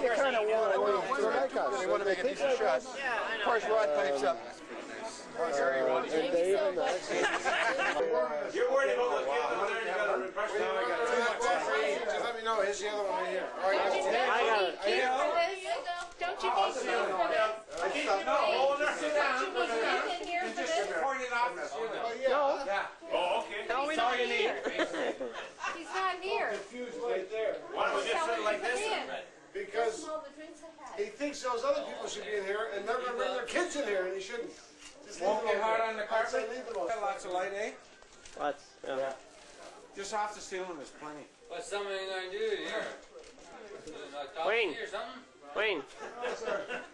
That's kind of They want to make a decent shot. Of course, Rod pipes up. You're worried about the kids over there, you got to impress them. Just let me know, here's the other one right here. All right, Don't you need keys for this? Don't you need keys for this? Don't you need keys in here for this? Oh, okay. No, we don't need. He's not here. Confused right there. Why don't we just sit like this? Because he thinks those other people should be in here and never bring their kids in here, and he shouldn't. Won't get hard on the I'd say carpet? leave it alone. Got lots of light, eh? Lots, yeah. Just off the ceiling is plenty. What's somebody gonna do here? Wayne. Or something? Wayne,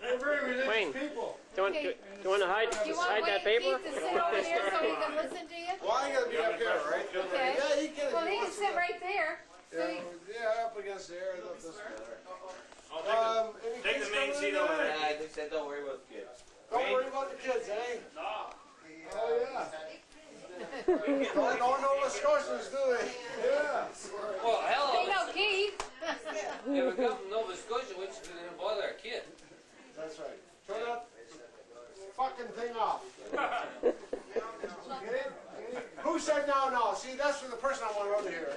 They're very religious Wayne. people. do you want to hide Do you want that Wayne paper? Keith to sit over there so he can listen to you? Well, I gotta be up here, right? Okay. Yeah, he can. Well, he can sit right there. So he, Yeah, up against there and up this way. Any Take kids the main coming seat in over there? there. They said don't worry about the kids. Don't worry about the kids, eh? No. Oh, yeah. Don't know Nova Scotians, do they? Yeah. Well, hell, they know Keith. if we come from Nova Scotia, which is gonna bother our kid? That's right. Turn that fucking thing off. Who said no, no? See, that's for the person I want over here.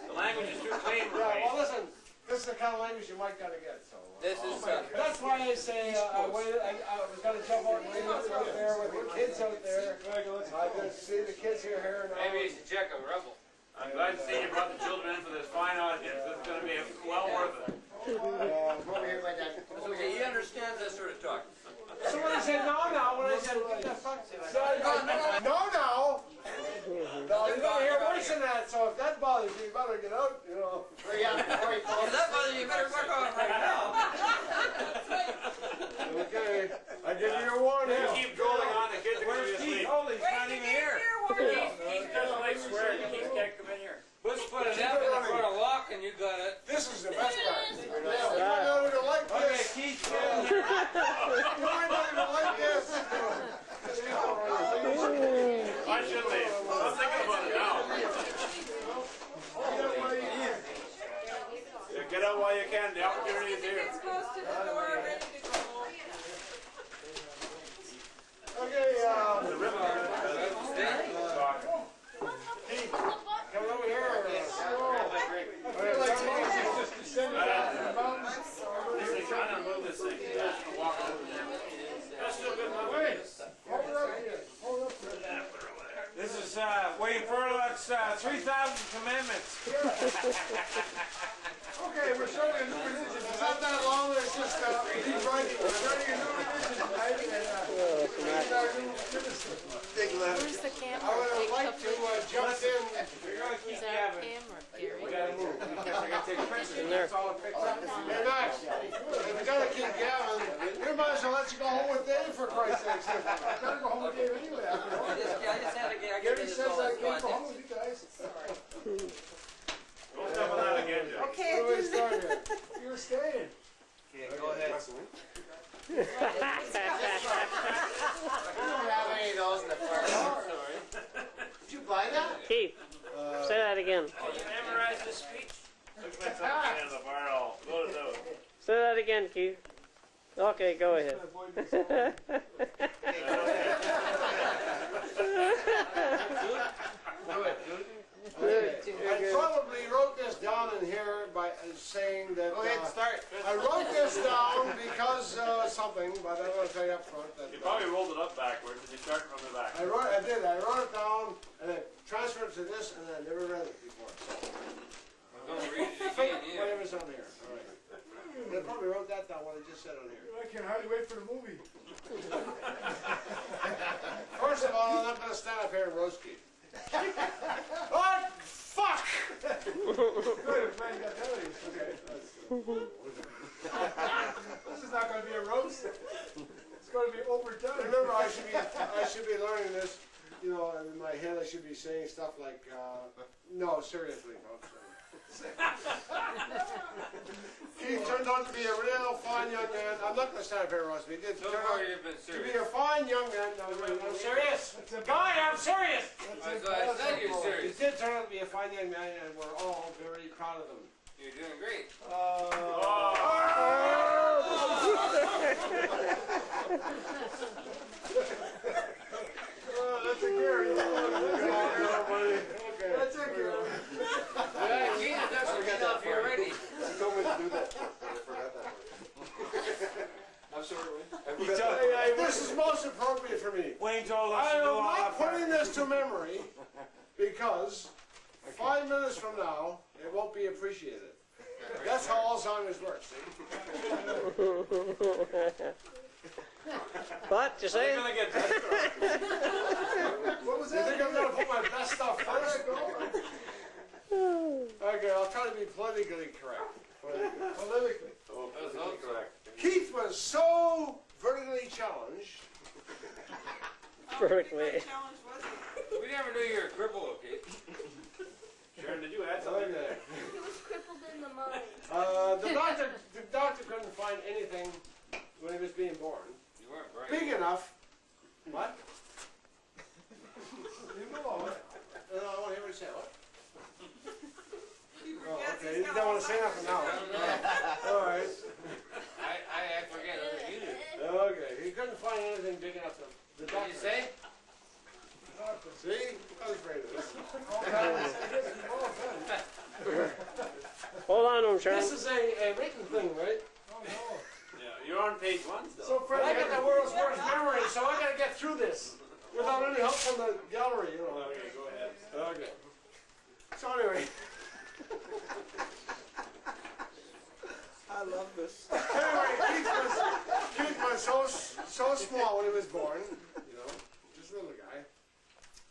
The language is too clean, Yeah, right? well, listen, this is the kind of language you might gotta get, so. This is That's why I say I waited. I was gonna jump out and wait out there with the kids out there. I can see the kids here now. maybe you should check a rebel. I'm glad to see you brought the children in for this fine audience. This is going to be well worth it. Okay, he understands that sort of talk. So when I said no, no, when I said what the fuck, no, no. No, you're gonna hear worse than that. So if that bothers you, you better get out. You know. If that bothers you, you better fuck off right now. Okay, I give you your warning. You keep drooling on, the kids are going to be asleep. Holy, he's not even here. Keith doesn't like swearing. Keith can't come in here. Let's put an F in front of lock and you got it. This is the best part. You might not even like Okay, this. Keith, You might not even like this. I should leave. I'm thinking about it now. Yeah, get out while you can. The opportunity is here. Okay, Keith, come over here. I feel like Jesus just descended down from the mountains. They trying to move this thing. Walk over there. That's still good enough. Wait, hold it up here. Hold it up here. this is Wayne Furlock's 3,000 Commandments. Okay, we're starting a new religion. It's not that long, it's just rewriting. We're starting a new religion, right? And our new citizen. Where's the camera? I would like to jump in. We're going to keep Is our Gavin. camera, Gary? We gotta move because I gotta take pictures. That's all it picks up. Hey, Max, if we gotta keep Gavin, we might as well let you go home with Dave for Christ's sake. I gotta go home with Dave anyway. I just had to get Gary says I can't go home with you guys. Don't step on that again, Jack. Okay, where we started. You were staying. Okay, go ahead. We don't have any of those in the car. Did you buy that? Keith, say that again. Oh, you memorized this speech? Looks like something in the barrel. Go to those. Say that again, Keith. Okay, go ahead. I probably wrote this down in here by saying that. Go ahead and start. I wrote this down because something, but I don't want to tell you up front. That, You probably rolled it up backwards and you started from the back. I did. I wrote it down and then transferred it to this, and I never read it before. I'm going to read it again here. Whatever's on here. All right. I probably wrote that down what I just said on here. I can hardly wait for the movie. First of all, I'm not going to stand up here and roast you. Oh, fuck! Good, man, you got penalties. Okay. This is not going to be a roast. It's going to be overdone. Remember, I should be learning this. You know, in my head, I should be saying stuff like, no, seriously, folks. Keith turned out to be a real fine young man. I'm not going to stand up here and roast me. He did So turn far out you've been to be serious. a fine young man. No, I'm serious. Guy, I'm serious. I said you're He serious. did turn out to be a fine young man, and we're all very proud of him. You're doing great. Oh, Wayne told us I to am do all not that. putting this to memory because 5 minutes from now, it won't be appreciated. That's how Alzheimer's works, see? What you They're say? gonna get better. What was You that? think I'm gonna put my best stuff first? Okay, I'll try to be politically correct. Politically. Oh, that's not correct. Keith was so vertically challenged. Perfectly. We never knew you were a cripple, okay? Sharon, did you add something to that? He was crippled in the mind. The doctor couldn't find anything when he was being born You weren't bright. big enough. What? You know it. No, I want to hear what you say. What? Oh, okay. You don't want to say nothing now. All right. I forget other you do. Okay. He couldn't find anything big enough. The What did doctor you say? See? I was afraid of this. Hold on to him, Sharon. This is a written thing, right? Oh, no. Yeah, you're on page 1 still. So, But I Fred, got the world's worst memory, so I got to get through this without any help from the gallery, you know. Okay, go ahead. Okay. So anyway. I love this. Anyway, Keith was so small when he was born, you know, just a little guy,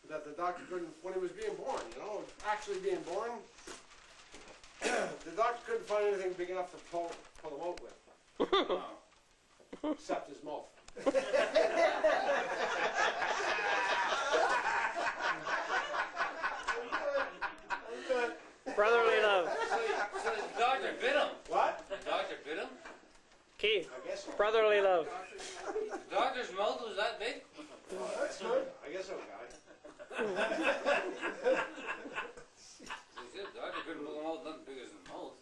that the doctor couldn't, when he was being born, you know, actually being born, the doctor couldn't find anything big enough to pull him out with, except his mouth. Brotherly love. So the doctor bit him. What? The doctor bit him? Keith, I guess so. brotherly love. The doctor's mouth was that big? That's good. I guess so, guy. He said the doctor couldn't pull him out nothing big as his mouth.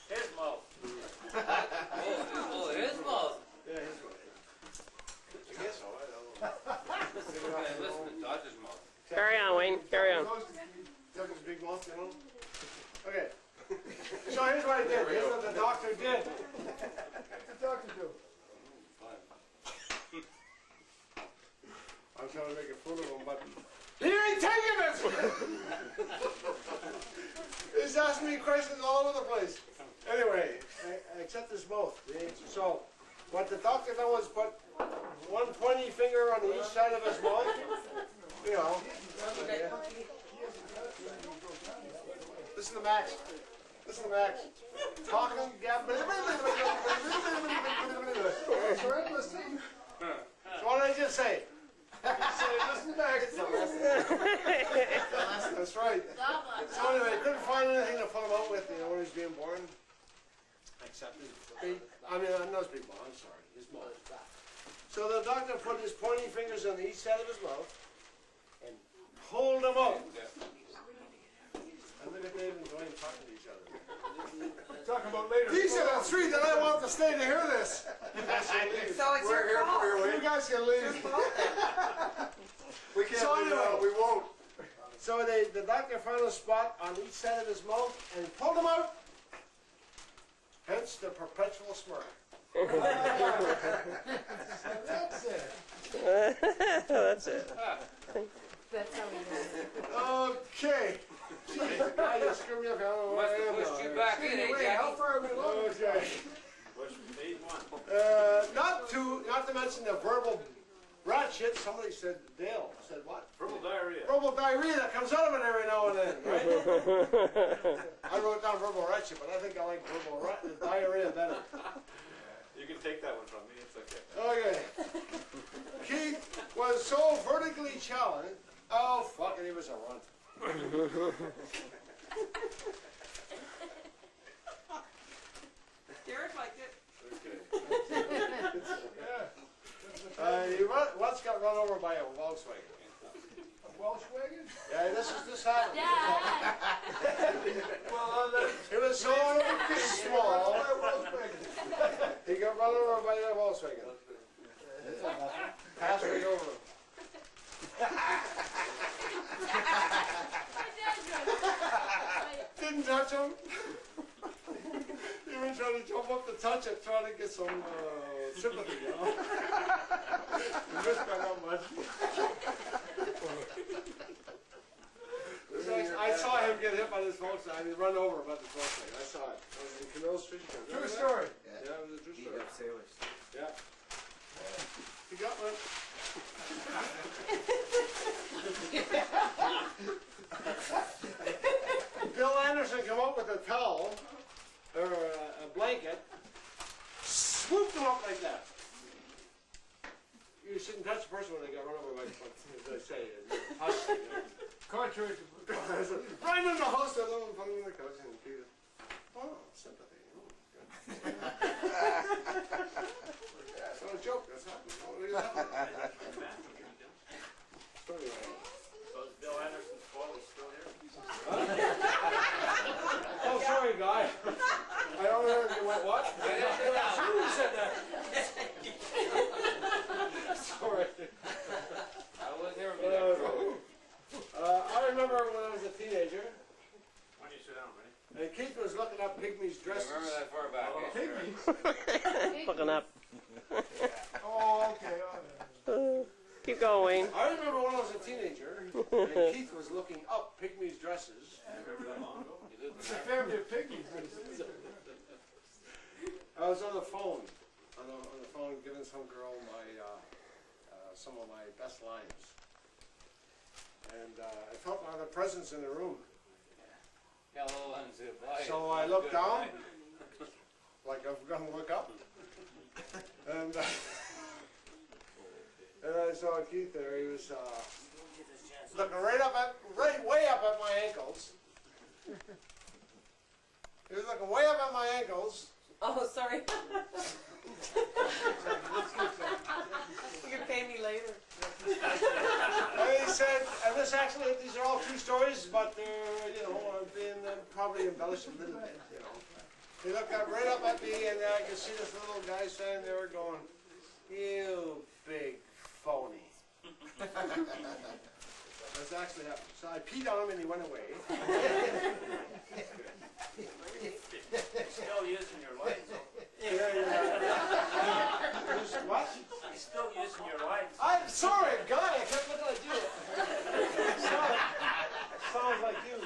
His mouth. Oh, his mouth. Yeah, his way. I guess so. I don't know. Okay, listen to the doctor's mouth. Carry on, Wayne. Carry on. Took his big mouth, you know? Okay. So here's what I did. Here's what the doctor did. What's the doctor do? I'm trying to make a fool of him, but he ain't taking it! He's asking me questions all over the place. Anyway, except his mouth. So, what the doctor done was put one pointy finger on each side of his mouth. You know. Listen to Max. Listen to Max. Talking, gabbing. Fred, listen. So what did I just say? Listen back. That's right. So anyway, couldn't find anything to put him out with, you know, when he was being born. Except his big, not his big mouth, I'm sorry, his mouth. So the doctor put his pointy fingers on each side of his mouth and pulled them out. And look at Dave and Dwayne talking to each other. Talking about later. These are the three that I want to stay to hear this. So it's your fault. You guys can leave. We can't So leave it anyway, out. we won't. So the doctor found a spot on each side of his mouth and pulled them out. Hence the perpetual smirk. That's it. That's it. That's how he does it. Okay. Jeez, now you screw me up. I don't know Must where I have am pushed now. you back in, eh, Wait, how Jackie? far are we along? Okay. Push page 1. Not to mention the verbal rat shit. Somebody said, Dale said what? Verbal diarrhea. Verbal diarrhea that comes out of it every now and then, right? I wrote down verbal rat shit, but I think I like verbal diarrhea better. You can take that one from me, it's okay. Okay. Keith was so vertically challenged. Oh, fuck it, he was a runt. Derek liked it. He once got run over by a Volkswagen. A Welsh wagon? Yeah, this happened. Well, It was so small. a Welsh wagon. He got run over by a Volkswagen. Passed right over him. Didn't touch him. He was trying to jump up to touch it, trying to get some sympathy, you know. You missed by not much. I saw him get hit by this volkswagen. I mean, run over by this volkswagen. I saw it. It was in Camille's Fish Trip. True story. Yeah, it was a true Beat story. up sailors. Yeah. You got one. Bill Anderson come up with a towel or a blanket, swooped them up like that. You shouldn't touch a person when they got run over by, as they say, hush. You know. Contrary to Right in the hospital and put him in the couch and Peter. Oh, sympathy. Oh, good. It's not a joke. That's happening. Oh, look at that. So anyway. So is Bill Anderson's fault is still here? Oh, sorry, guy. I don't know if you went what? Who said that? Sorry. I wasn't here for that. I remember when I was a teenager, Why don't you sit down, Vinny? and Keith was looking up Pygmy's dresses. Remember that far back? eh? pygmies. Looking up. Oh, okay. Keep going. I remember when I was a teenager, and Keith was looking up Pygmy's dresses. Remember that long ago? It's a family of pygmies. I was on the phone, on the phone, giving some girl my some of my best lines, and I felt my presence in the room. Hello, and goodbye. So I looked down, like I'm going to look up, and I saw Keith there. He was looking way up at my ankles. He was looking way up at my ankles. Oh, sorry. You can pay me later. And he said, and these are all true stories, but they're, you know, being probably embellished a little bit, you know. He looked up right up at me, and I could see this little guy standing there going, "You big phony." That's actually happened. So I peed on him, and he went away. Still using your lights. What? He's still using your lights. I'm sorry, guy. I kept looking at you. Sorry. Sounds like you.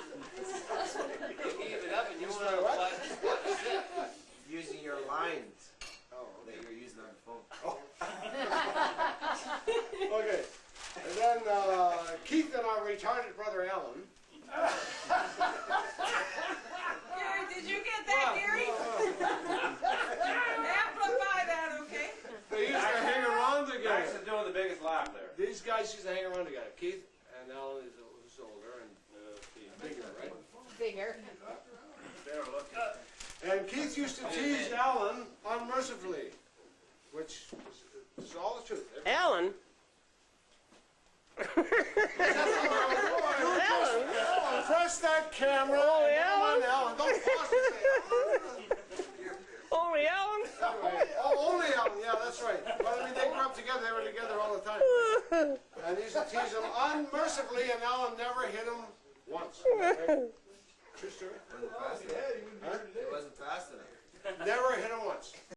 You gave it up and you Using went my on what? what is it? Using your lines Oh, that you're using on the phone. okay. And then Keith and our retarded brother Alan. Gary, did you get that, Gary? Amplify that, okay? They used to hang around Max together. is doing the biggest laugh there. These guys used to hang around together. Keith and Alan is older and bigger, right? Bigger. Better look. And Keith used to tease Alan unmercifully, which is all the truth. Alan? Alan, press that camera. Oh, and Alan? Alan. Don't pause and say Only Alan? Alan. Oh, only Alan. Yeah, that's right. But I mean, they grew up together. They were together all the time. And he used to tease him unmercifully, and Alan never hit him once. Right? True story. It wasn't fast enough. Never hit him once.